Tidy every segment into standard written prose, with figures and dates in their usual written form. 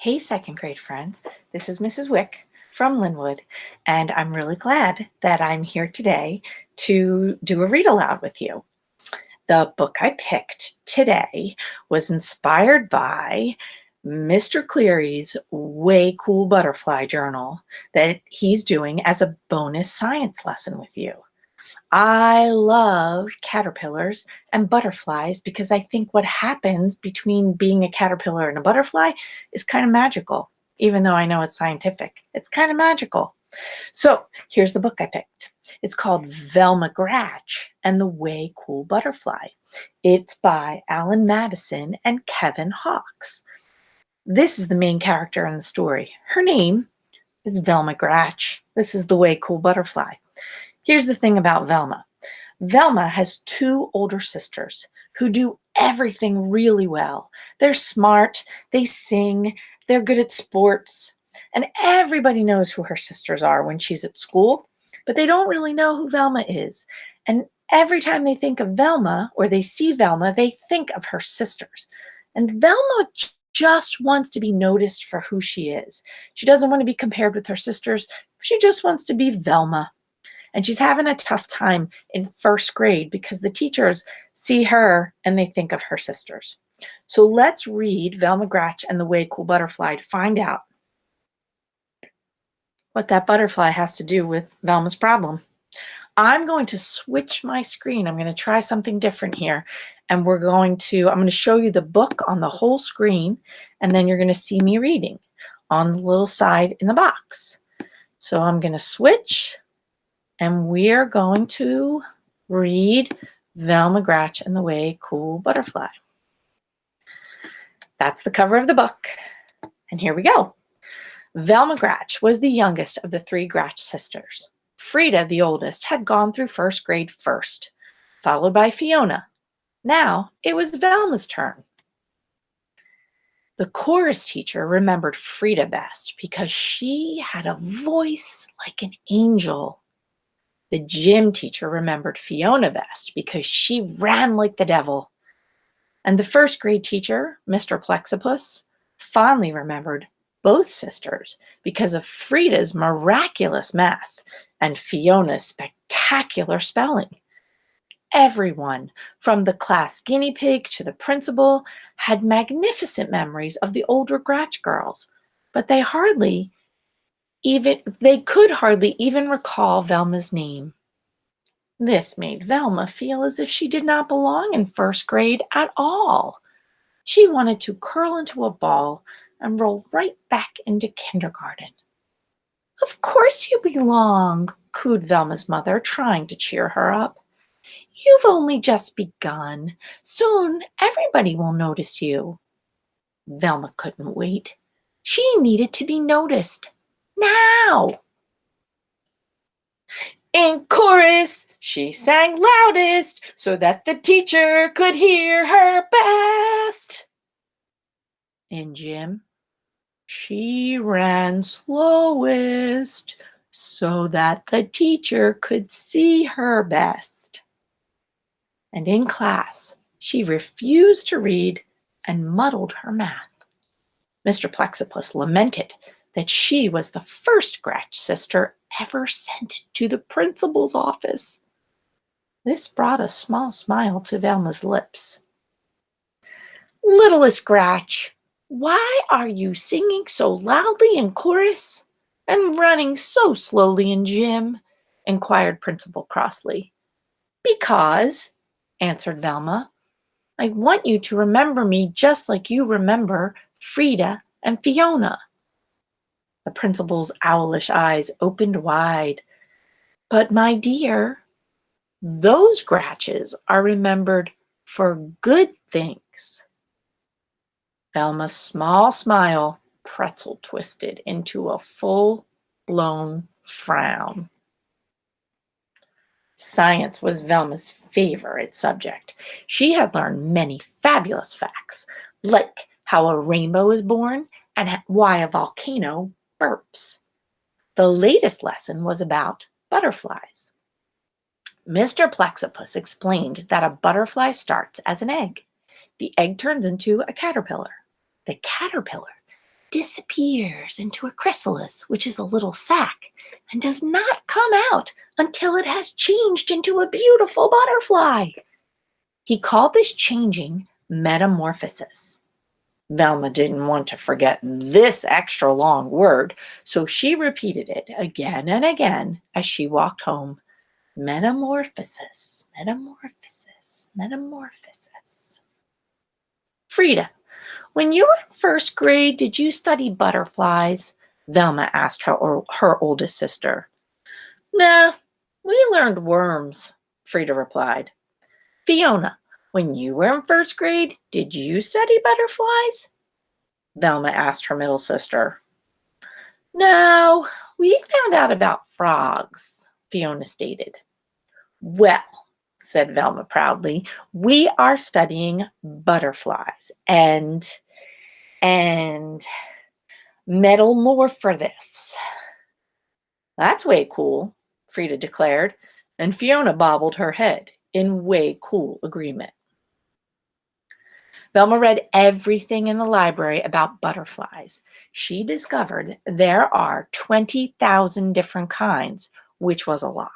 Hey, second grade friends. This is Mrs. Wick from Linwood, and I'm really glad that I'm here today to do a read aloud with you. The book I picked today was inspired by Mr. Cleary's Way Cool Butterfly Journal that he's doing as a bonus science lesson with you. I love caterpillars and butterflies because I think what happens between being a caterpillar and a butterfly is kind of magical. Even though I know it's scientific, it's kind of magical. So here's the book I picked. It's called Velma Gratch and the Way Cool Butterfly. It's by Alan Madison and Kevin Hawkes. This is the main character in the story. Her name is Velma Gratch. This is the Way Cool Butterfly. Here's the thing about Velma. Velma has two older sisters who do everything really well. They're smart, they sing, they're good at sports, and everybody knows who her sisters are when she's at school, but they don't really know who Velma is. And every time they think of Velma or they see Velma, they think of her sisters. And Velma just wants to be noticed for who she is. She doesn't want to be compared with her sisters. She just wants to be Velma. And she's having a tough time in first grade because the teachers see her and they think of her sisters. So let's read Velma Gratch and the Way Cool Butterfly to find out what that butterfly has to do with Velma's problem. I'm going to switch my screen. I'm going to try something different here. And I'm going to show you the book on the whole screen, and then you're going to see me reading on the little side in the box. So I'm going to switch. And we're going to read Velma Gratch and the Way Cool Butterfly. That's the cover of the book. And here we go. Velma Gratch was the youngest of the three Gratch sisters. Frida, the oldest, had gone through first grade first, followed by Fiona. Now it was Velma's turn. The chorus teacher remembered Frida best because she had a voice like an angel. The gym teacher remembered Fiona best because she ran like the devil. And the first grade teacher, Mr. Plexipus, fondly remembered both sisters because of Frida's miraculous math and Fiona's spectacular spelling. Everyone, from the class guinea pig to the principal, had magnificent memories of the older Gratch girls, but they could hardly even recall Velma's name. This made Velma feel as if she did not belong in first grade at all. She wanted to curl into a ball and roll right back into kindergarten. "Of course you belong," cooed Velma's mother, trying to cheer her up. "You've only just begun. Soon everybody will notice you." Velma couldn't wait. She needed to be noticed. Now! In chorus, she sang loudest so that the teacher could hear her best. In gym, she ran slowest so that the teacher could see her best. And in class, she refused to read and muddled her math. Mr. Plexipus lamented that she was the first Gratch sister ever sent to the principal's office. This brought a small smile to Velma's lips. "Littlest Gratch, why are you singing so loudly in chorus and running so slowly in gym?" inquired Principal crossly. "Because," answered Velma, "I want you to remember me just like you remember Frida and Fiona." The principal's owlish eyes opened wide. "But my dear, those Gratches are remembered for good things." Velma's small smile pretzel twisted into a full-blown frown. Science was Velma's favorite subject. She had learned many fabulous facts, like how a rainbow is born and why a volcano burps. The latest lesson was about butterflies. Mr. Plexipus explained that a butterfly starts as an egg. The egg turns into a caterpillar. The caterpillar disappears into a chrysalis, which is a little sac, and does not come out until it has changed into a beautiful butterfly. He called this changing metamorphosis. Velma didn't want to forget this extra long word, so she repeated it again and again as she walked home. Metamorphosis, metamorphosis, metamorphosis. Frida, when you were in first grade, did you study butterflies? Velma asked her oldest sister. Nah, we learned worms, Frida replied. Fiona, when you were in first grade, did you study butterflies? Velma asked her middle sister. No, we found out about frogs, Fiona stated. Well, said Velma proudly, we are studying butterflies and metamorphosis. That's way cool, Frida declared, and Fiona bobbled her head in way cool agreement. Velma read everything in the library about butterflies. She discovered there are 20,000 different kinds, which was a lot.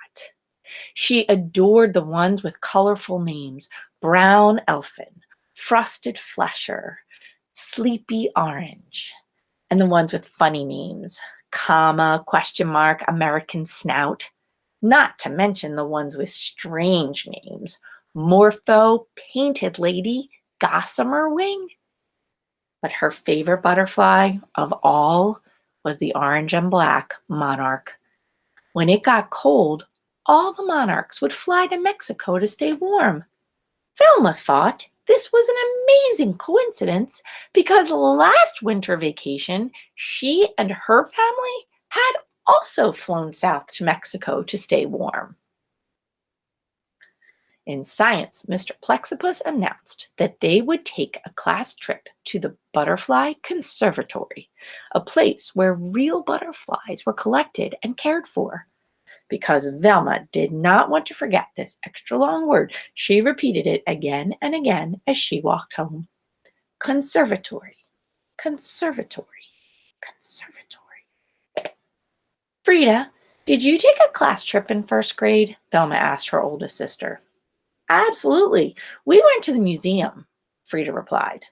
She adored the ones with colorful names: brown elfin, frosted flesher, sleepy orange, and the ones with funny names: comma, question mark, American snout, not to mention the ones with strange names: morpho, painted lady, gossamer wing. But her favorite butterfly of all was the orange and black monarch. When it got cold, all the monarchs would fly to Mexico to stay warm. Velma thought this was an amazing coincidence because last winter vacation, she and her family had also flown south to Mexico to stay warm. In science, Mr. Plexipus announced that they would take a class trip to the Butterfly Conservatory, a place where real butterflies were collected and cared for. Because Velma did not want to forget this extra long word, she repeated it again and again as she walked home. Conservatory, conservatory, conservatory. Frida, did you take a class trip in first grade? Velma asked her oldest sister. Absolutely. We went to the museum, Frida replied.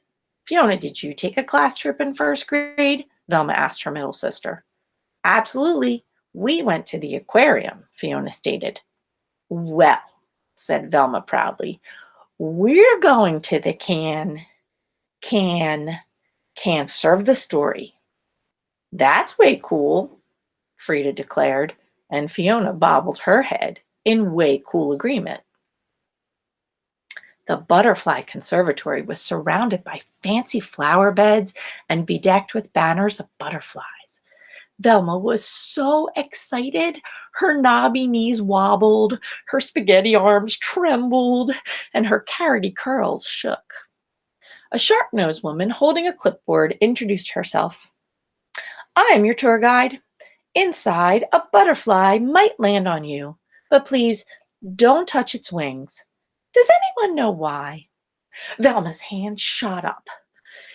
Fiona, did you take a class trip in first grade? Velma asked her middle sister. Absolutely. We went to the aquarium, Fiona stated. Well, said Velma proudly, we're going to the can serve the story. That's way cool, Frida declared, and Fiona bobbled her head in way cool agreement. The Butterfly Conservatory was surrounded by fancy flower beds and bedecked with banners of butterflies. Velma was so excited. Her knobby knees wobbled, her spaghetti arms trembled, and her carroty curls shook. A sharp-nosed woman holding a clipboard introduced herself. I'm your tour guide. Inside, a butterfly might land on you, but please don't touch its wings. Does anyone know why? Velma's hand shot up.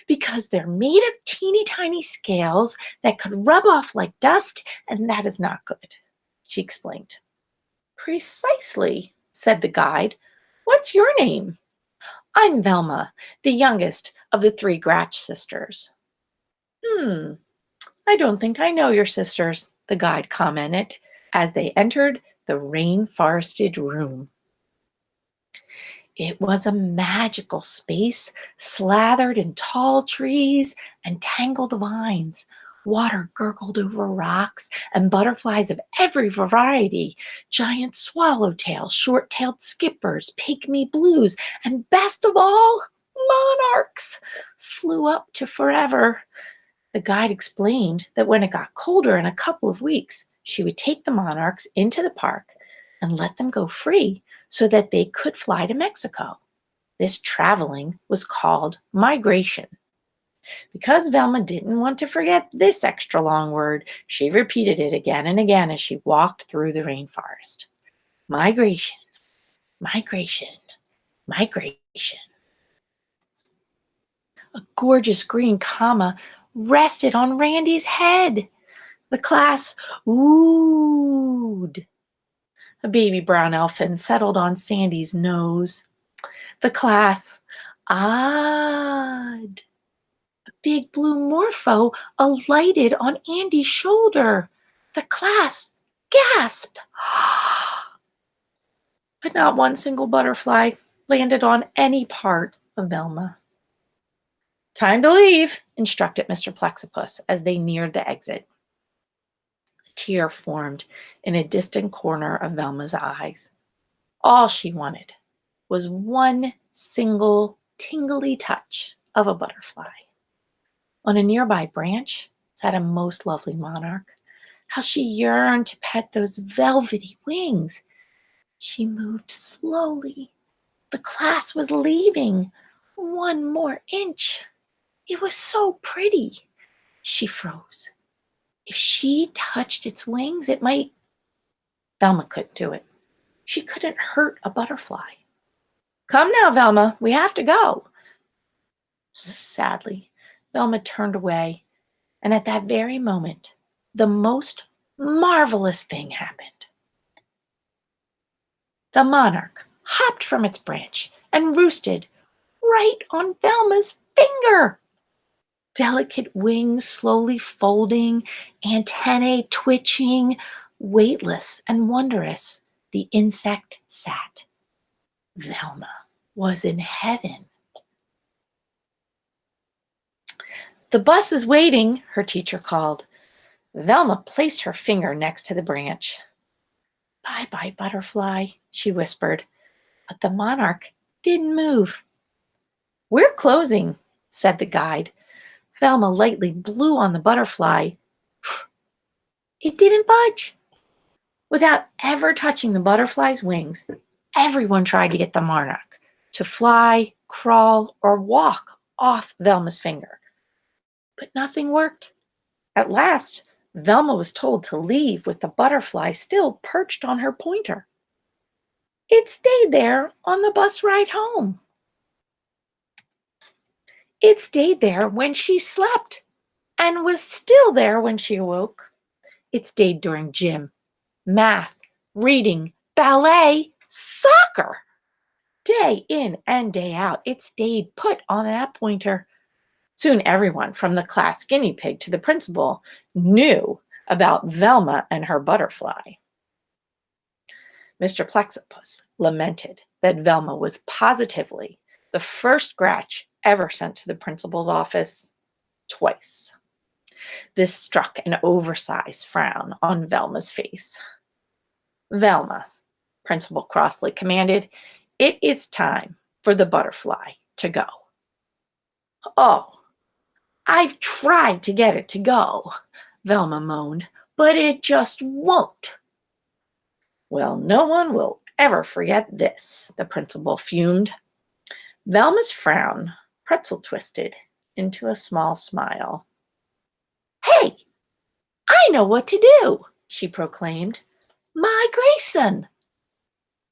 Because they're made of teeny tiny scales that could rub off like dust, and that is not good, she explained. Precisely, said the guide. What's your name? I'm Velma, the youngest of the three Gratch sisters. I don't think I know your sisters, the guide commented as they entered the rainforested room. It was a magical space slathered in tall trees and tangled vines. Water gurgled over rocks, and butterflies of every variety, giant swallowtails, short-tailed skippers, pygmy blues, and best of all, monarchs, flew up to forever. The guide explained that when it got colder in a couple of weeks, she would take the monarchs into the park and let them go free so that they could fly to Mexico. This traveling was called migration. Because Velma didn't want to forget this extra long word, she repeated it again and again as she walked through the rainforest. Migration, migration, migration. A gorgeous green comma rested on Randy's head. The class oohed. A baby brown elephant settled on Sandy's nose. The class ahed. A big blue morpho alighted on Andy's shoulder. The class gasped. But not one single butterfly landed on any part of Velma. Time to leave, instructed Mr. Plexipus as they neared the exit. A tear formed in a distant corner of Velma's eyes. All she wanted was one single tingly touch of a butterfly. On a nearby branch sat a most lovely monarch. How she yearned to pet those velvety wings. She moved slowly. The class was leaving. One more inch. It was so pretty. She froze. If she touched its wings, it might... Velma couldn't do it. She couldn't hurt a butterfly. Come now, Velma, we have to go. Sadly, Velma turned away, and at that very moment, the most marvelous thing happened. The monarch hopped from its branch and roosted right on Velma's finger. Delicate wings slowly folding, antennae twitching, weightless and wondrous, the insect sat. Velma was in heaven. The bus is waiting, her teacher called. Velma placed her finger next to the branch. Bye-bye, butterfly, she whispered, but the monarch didn't move. We're closing, said the guide. Velma lightly blew on the butterfly. It didn't budge. Without ever touching the butterfly's wings, everyone tried to get the monarch to fly, crawl, or walk off Velma's finger. But nothing worked. At last, Velma was told to leave with the butterfly still perched on her pointer. It stayed there on the bus ride home. It stayed there when she slept and was still there when she awoke. It stayed during gym, math, reading, ballet, soccer. Day in and day out, it stayed put on that pointer. Soon everyone, from the class guinea pig to the principal, knew about Velma and her butterfly. Mr. Plexipus lamented that Velma was positively the first Gratch ever sent to the principal's office twice. This struck an oversized frown on Velma's face. Velma, Principal crossly commanded, it is time for the butterfly to go. Oh, I've tried to get it to go, Velma moaned, but it just won't. Well, no one will ever forget this, the principal fumed. Velma's frown pretzel twisted into a small smile. Hey, I know what to do, she proclaimed. Migration.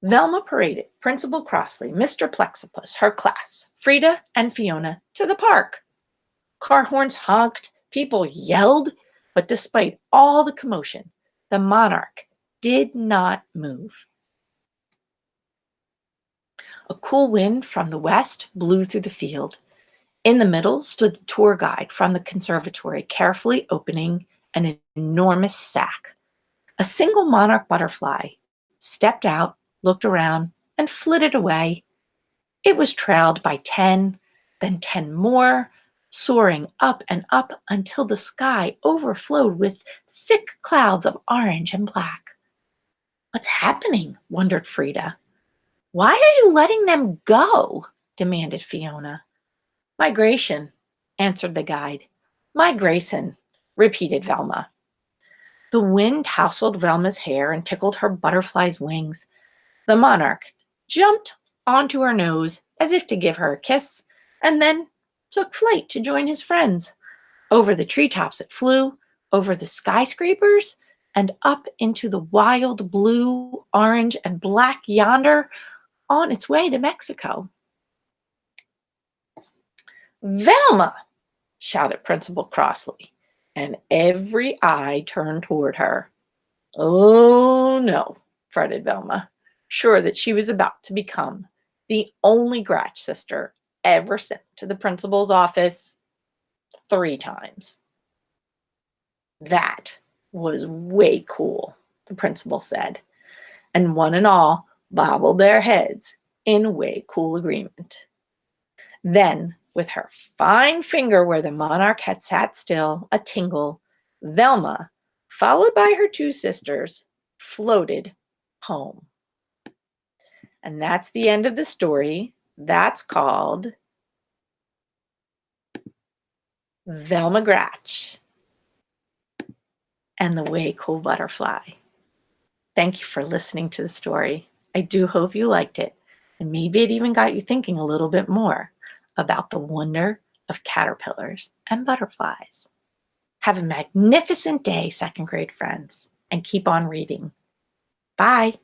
Velma paraded Principal Crossley, Mr. Plexipus, her class, Frida, and Fiona to the park. Car horns honked, people yelled, but despite all the commotion, the monarch did not move. A cool wind from the west blew through the field. In the middle stood the tour guide from the conservatory, carefully opening an enormous sack. A single monarch butterfly stepped out, looked around, and flitted away. It was trailed by 10, then 10 more, soaring up and up until the sky overflowed with thick clouds of orange and black. What's happening? Wondered Frida. Why are you letting them go? Demanded Fiona. Migration, answered the guide. Migration, repeated Velma. The wind tousled Velma's hair and tickled her butterfly's wings. The monarch jumped onto her nose as if to give her a kiss, and then took flight to join his friends. Over the treetops it flew, over the skyscrapers, and up into the wild blue, orange, and black yonder, on its way to Mexico. Velma, shouted Principal crossly, and every eye turned toward her. Oh, no, fretted Velma, sure that she was about to become the only Gratch sister ever sent to the principal's office 3 times. That was way cool, the principal said, and one and all bobbled their heads in way cool agreement. Then, with her fine finger where the monarch had sat still, a tingle, Velma, followed by her 2 sisters, floated home. And that's the end of the story. That's called Velma Gratch and the Way Cool Butterfly. Thank you for listening to the story. I do hope you liked it, and maybe it even got you thinking a little bit more about the wonder of caterpillars and butterflies. Have a magnificent day, second grade friends, and keep on reading. Bye.